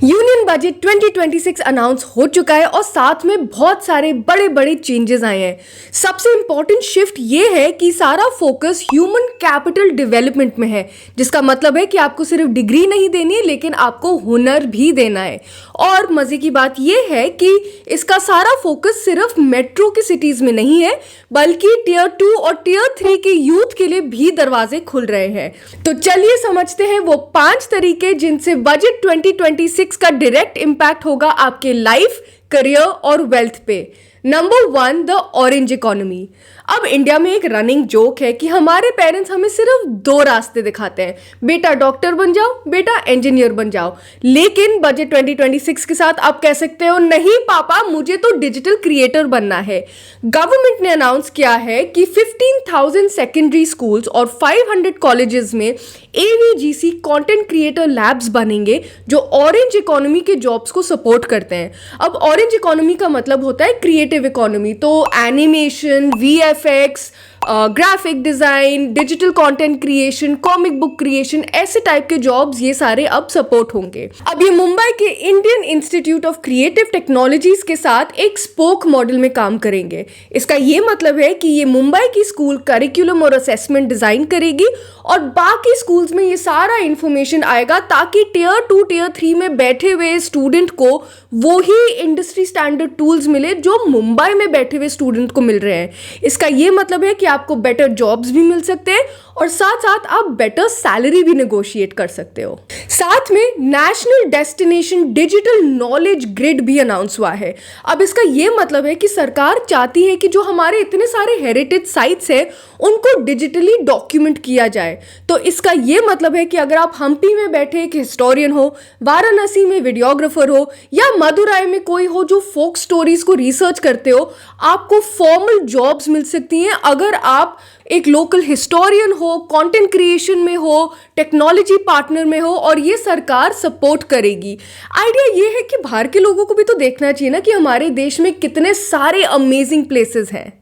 Union budget 2026 announce हो चुका है और साथ में बहुत सारे बड़े बड़े चेंजेस आए हैं। सबसे इंपॉर्टेंट शिफ्ट ये है कि सारा फोकस ह्यूमन कैपिटल डेवलपमेंट में है, जिसका मतलब है कि आपको सिर्फ डिग्री नहीं देनी है लेकिन आपको हुनर भी देना है। और मजे की बात ये है कि इसका सारा फोकस सिर्फ मेट्रो की सिटीज में नहीं है बल्कि टियर 2 और टियर 3 के यूथ के लिए भी दरवाजे खुल रहे हैं। तो चलिए समझते हैं वो 5 तरीके जिनसे बजट 2026 का डायरेक्ट इंपैक्ट होगा आपके लाइफ, करियर और वेल्थ पे। Number 1, the orange economy. अब इंडिया में एक रनिंग जोक है कि हमारे पेरेंट्स हमें सिर्फ 2 रास्ते दिखाते हैं, बेटा डॉक्टर बन जाओ, बेटा इंजीनियर बन जाओ। लेकिन बजट 2026 के साथ आप कह सकते हो नहीं पापा, मुझे तो डिजिटल क्रिएटर बनना है। गवर्नमेंट ने अनाउंस किया है कि 15,000 सेकेंडरी स्कूल्स और 500 कॉलेजेस में एवीजीसी कंटेंट क्रिएटर लैब्स बनेंगे जो ऑरेंज इकोनॉमी के जॉब्स को सपोर्ट करते हैं। अब ऑरेंज इकोनॉमी का मतलब होता है क्रिएटिव इकोनॉमी, तो animation, VFX, graphic design, digital content creation, comic book creation, ऐसे टाइप के जॉब्स ये सारे अब सपोर्ट होंगे। अब ये मुंबई के Indian institute of creative technologies के साथ एक स्पोक मॉडल में काम करेंगे। इसका ये मतलब है कि ये मुंबई की स्कूल करिकुलम और असेसमेंट डिजाइन करेगी और बाकी स्कूल्स में ये सारा इंफॉर्मेशन आएगा ताकि टियर 2 टियर 3 में बैठे हुए स्टूडेंट को वो ही इंडस्ट्री स्टैंडर्ड टूल्स मिले जो मुंबई में बैठे हुए स्टूडेंट को मिल रहे हैं। इसका ये मतलब है कि आपको बेटर जॉब्स भी मिल सकते हैं और साथ साथ आप बेटर सैलरी भी नेगोशिएट कर सकते हो। साथ में national destination digital knowledge grid भी अनाउंस हुआ है। अब इसका ये मतलब है कि सरकार चाहती है कि जो हमारे इतने सारे हेरिटेज साइट्स हैं उनको डिजिटली डॉक्यूमेंट किया जाए। तो इसका ये मतलब है कि अगर आप हम्पी में बैठे एक हिस्टोरियन हो, वाराणसी में वीडियोग्राफर हो या मदुराई में कोई हो जो फोक स्टोरीज को रिसर्च करते हो, आपको फॉर्मल जॉब्स मिल सकती हैं अगर आप एक लोकल हिस्टोरियन हो, कंटेंट क्रिएशन में हो, टेक्नोलॉजी पार्टनर में हो, और ये सरकार सपोर्ट करेगी। आइडिया ये है कि बाहर के लोगों को भी तो देखना चाहिए ना कि हमारे देश में कितने सारे अमेजिंग प्लेसेस हैं।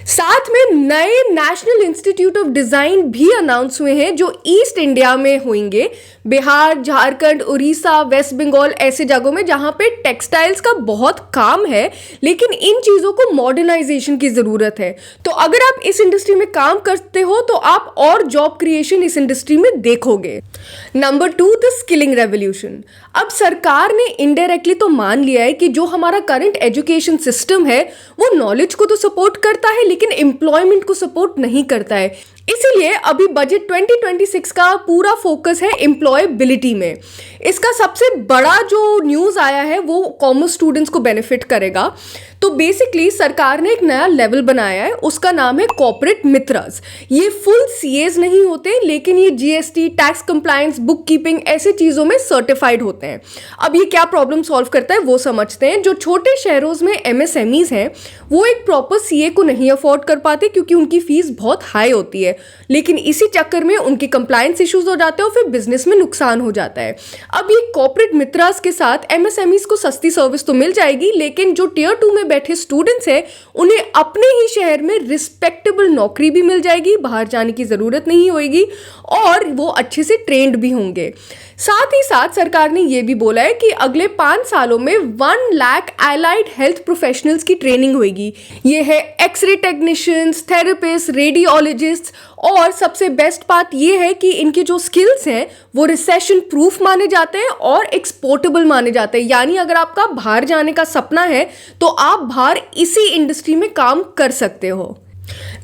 साथ में नए नेशनल इंस्टीट्यूट ऑफ डिजाइन भी अनाउंस हुए हैं जो ईस्ट इंडिया में होंगे। बिहार, झारखंड, उड़ीसा, वेस्ट बंगाल ऐसे जगहों में जहां पे टेक्सटाइल्स का बहुत काम है लेकिन इन चीजों को मॉडर्नाइजेशन की जरूरत है। तो अगर आप इस इंडस्ट्री में काम करते हो तो आप और जॉब क्रिएशन इस इंडस्ट्री में देखोगे। Number 2, the skilling revolution. अब सरकार ने इनडायरेक्टली तो मान लिया है कि जो हमारा करंट एजुकेशन सिस्टम है वो नॉलेज को तो सपोर्ट करता है लेकिन एम्प्लॉयमेंट को सपोर्ट नहीं करता है। इसीलिए अभी बजट 2026 का पूरा फोकस है एम्प्लॉयबिलिटी में। इसका सबसे बड़ा जो न्यूज़ आया है वो कॉमर्स स्टूडेंट्स को बेनिफिट करेगा। तो बेसिकली सरकार ने एक नया लेवल बनाया है, उसका नाम है कॉर्पोरेट मित्रस। ये फुल सीएज नहीं होते लेकिन ये GST, tax compliance, book keeping ऐसे चीज़ों में सर्टिफाइड होते हैं। अब ये क्या प्रॉब्लम सॉल्व करता है वो समझते हैं। जो छोटे शहरों में एमएसएमईज हैं वो एक प्रॉपर सीए को नहीं अफोर्ड कर पाते क्योंकि उनकी फीस बहुत हाई होती है, लेकिन इसी चक्कर में उनके कंप्लायंस इश्यूज हो जाते हैं और फिर बिजनेस में नुकसान हो जाता है। अब ये कॉर्पोरेट मित्रास के साथ एमएसएमईज को सस्ती सर्विस तो मिल जाएगी लेकिन जो टियर 2 में बैठे स्टूडेंट्स हैं उन्हें अपने ही शहर में रिस्पेक्टेबल नौकरी भी मिल जाएगी, बाहर जाने की जरूरत नहीं होगी और वो अच्छे से ट्रेंड भी होंगे। साथ ही साथ सरकार ने यह भी बोला है कि अगले 5 सालों में 1 लाख एलाइड हेल्थ प्रोफेशनल्स की ट्रेनिंग होगी। ये है एक्सरे टेक्नीशियंस, थेरेपिस्ट, रेडियोलॉजिस्ट, और सबसे बेस्ट बात यह है कि इनके जो स्किल्स हैं वो रिसेशन प्रूफ माने जाते हैं और एक्सपोर्टेबल माने जाते हैं। यानी अगर आपका बाहर जाने का सपना है तो आप बाहर इसी इंडस्ट्री में काम कर सकते हो।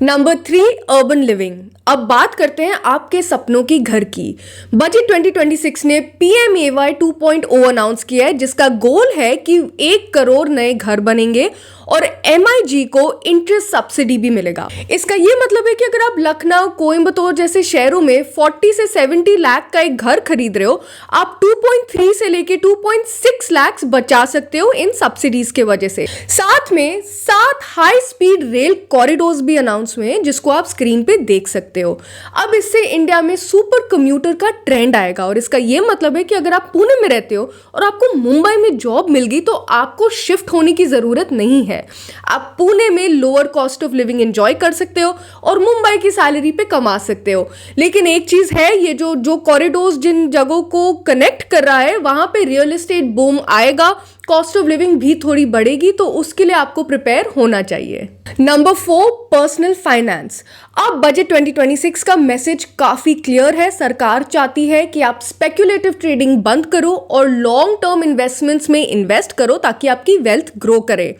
Number 3, urban living. अब बात करते हैं आपके सपनों की घर की। बजट 2026 ने PMAY 2.0 अनाउंस किया है जिसका गोल है कि 1 करोड़ नए घर बनेंगे और MIG को इंटरेस्ट सब्सिडी भी मिलेगा। इसका ये मतलब है कि अगर आप लखनऊ, कोयंबतूर जैसे शहरों में 40 से 70 लाख का एक घर खरीद रहे हो, आप 2.3 से लेके 2.6 लाख बचा सकते हो इन सब्सिडीज के वजह से। साथ में 7 हाई स्पीड रेल कॉरिडोर्स भी अनाउंस अनाउंस हुए हैं जिसको आप स्क्रीन पे देख सकते हो। अब इससे इंडिया में सुपर कम्यूटर का ट्रेंड आएगा और इसका ये मतलब है कि अगर आप पुणे में रहते हो और आपको मुंबई में जॉब मिल गई तो आपको शिफ्ट होने की ज़रूरत नहीं है। आप पुणे में lower cost of living enjoy कर सकते हो और मुंबई की सैलरी पे कमा सकते हो। लेकिन एक चीज़ है, ये जो कॉरिडोर्स जिन जगहों को कनेक्ट कर रहा है वहाँ पे रियल एस्टेट बूम आएगा, कॉस्ट ऑफ लिविंग भी थोड़ी बढ़ेगी, तो उसके लिए आपको प्रिपेयर होना चाहिए। Number 4, personal finance. अब बजट 2026 का मैसेज काफी क्लियर है। सरकार चाहती है कि आप स्पेक्युलेटिव ट्रेडिंग बंद करो और लॉन्ग टर्म इन्वेस्टमेंट्स में इन्वेस्ट करो ताकि आपकी वेल्थ ग्रो करे।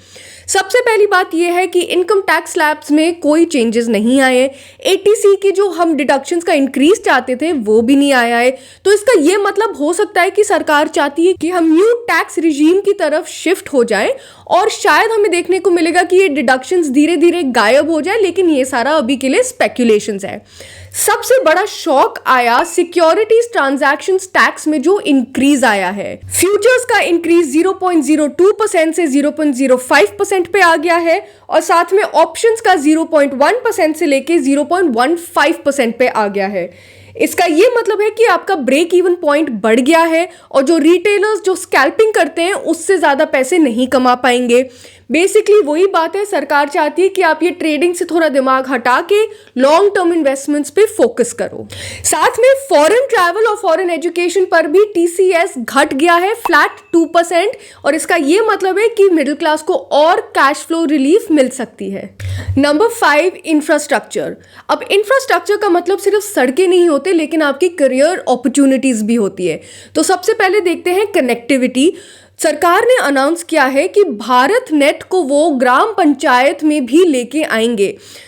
सबसे पहली बात यह है कि इनकम टैक्स स्लैब्स में कोई चेंजेस नहीं आए। एटीसी की जो हम डिडक्शंस का इंक्रीज चाहते थे वो भी नहीं आया है। तो इसका यह मतलब हो सकता है कि सरकार चाहती है कि हम न्यू टैक्स रिजीम की तरफ शिफ्ट हो जाए और शायद हमें देखने को मिलेगा कि ये डिडक्शंस धीरे धीरे गायब हो जाए, लेकिन ये सारा अभी के लिए स्पेक्यूलेशंस है। सबसे बड़ा शॉक आया सिक्योरिटीज ट्रांजैक्शंस टैक्स में जो इंक्रीज आया है। फ्यूचर्स का इंक्रीज 0.02% से 0.05% पे आ गया है और साथ में ऑप्शंस का 0.1% से लेके 0.15% पे आ गया है। इसका ये मतलब है कि आपका ब्रेक इवन पॉइंट बढ़ गया है और जो रिटेलर्स जो स्कैल्पिंग करते हैं उससे ज़्यादा पैसे नहीं कमा पाएंगे। बेसिकली वही बात है, सरकार चाहती है कि आप ये ट्रेडिंग से थोड़ा दिमाग हटा के लॉन्ग टर्म इन्वेस्टमेंट्स पे फोकस करो। साथ में फॉरेन ट्रैवल और फॉरेन एजुकेशन पर भी टीसीएस घट गया है फ्लैट 2%, और इसका ये मतलब है कि मिडिल क्लास को और कैश फ्लो रिलीफ मिल सकती है। Number 5, infrastructure. अब इंफ्रास्ट्रक्चर का मतलब सिर्फ सड़कें नहीं होते, लेकिन आपकी करियर अपॉर्चुनिटीज भी होती है। तो सबसे पहले देखते हैं कनेक्टिविटी। सरकार ने अनाउंस किया है कि भारत नेट को वो ग्राम पंचायत में भी लेके आएंगे।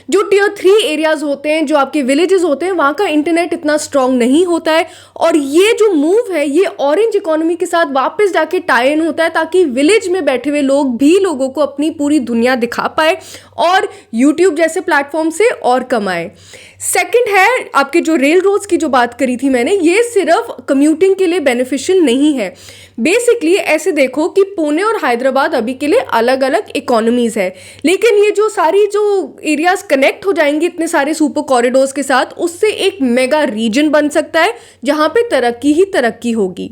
जो टियर 3 एरियाज होते हैं, जो आपके विलेजेस होते हैं, वहाँ का इंटरनेट इतना स्ट्रांग नहीं होता है और ये जो मूव है ये ऑरेंज इकोनॉमी के साथ वापस जाके टाई इन होता है ताकि विलेज में बैठे हुए लोग भी लोगों को अपनी पूरी दुनिया दिखा पाए और यूट्यूब जैसे प्लेटफॉर्म से और कमाए। सेकंड है आपके जो रेल रोड्स की जो बात करी थी मैंने, ये सिर्फ कम्यूटिंग के लिए बेनिफिशियल नहीं है। बेसिकली ऐसे देखो कि पुणे और हैदराबाद अभी के लिए अलग अलग इकोनॉमीज है, लेकिन ये जो सारी जो एरियाज कनेक्ट हो जाएंगे इतने सारे सुपर कॉरिडोर्स के साथ, उससे एक मेगा रीजन बन सकता है जहां पे तरक्की ही तरक्की होगी।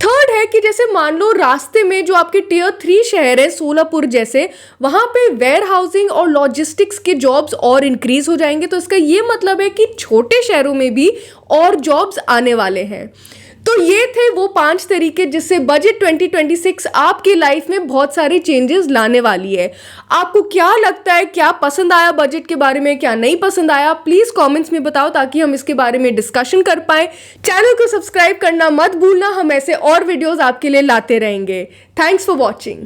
थर्ड है कि जैसे मान लो रास्ते में जो आपके टियर 3 शहर है सोलापुर जैसे, वहां पे वेयर हाउसिंग और लॉजिस्टिक्स के जॉब्स और इंक्रीज हो जाएंगे। तो इसका ये मतलब है कि छोटे शहरों में भी और जॉब्स आने वाले हैं। तो ये थे वो 5 तरीके जिससे बजट 2026 आपकी लाइफ में बहुत सारे चेंजेस लाने वाली है। आपको क्या लगता है, क्या पसंद आया बजट के बारे में, क्या नहीं पसंद आया, प्लीज कमेंट्स में बताओ ताकि हम इसके बारे में डिस्कशन कर पाए। चैनल को सब्सक्राइब करना मत भूलना, हम ऐसे और वीडियोस आपके लिए लाते रहेंगे। Thanks for watching.